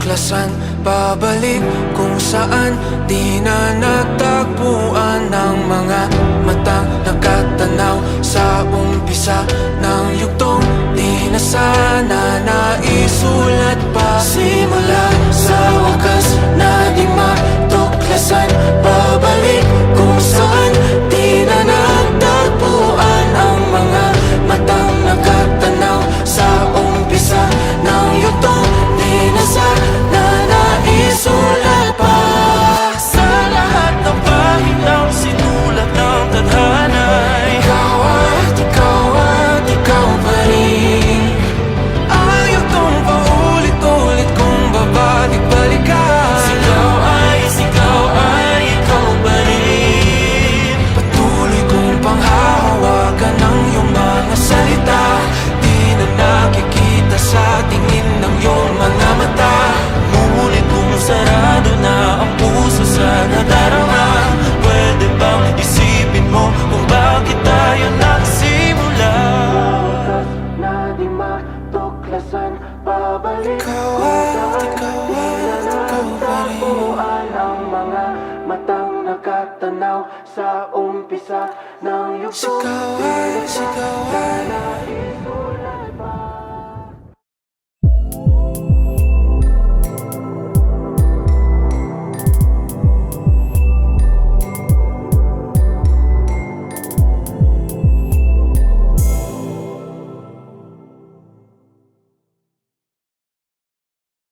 tuklasan, pabalik kung saan di na natagpuan ng mga matang nakatanaw sa umpisa ng yugtong di na sana naisulat pa. Simula sa wakas na di matuklasan, pabalik kung saan di na natagpuan ang mga matang nakatanaw sa umpisa ng yugtong di na sana naisulat pa. Sa lahat ng pahinang sinulat ng tadhana, Ikaw at ikaw pa rin. Ayaw tong paulit-ulit kung babalik-balikan. ikaw ay ikaw pa rin. Patuloy kong panghahawakan ng iyong mga salita. Di na nakikita sa tingin ng iyong mga mata. Ngunit kung sarado na ang puso sa nadarama, pwede bang isipin mo kung bakit tayo nagsimula? Na di matuklasan, pabalik ikaw pa rin. Ang mga matang nakatanaw sa umpisa ng yugtong. Sigaw ay, Naisulat pa.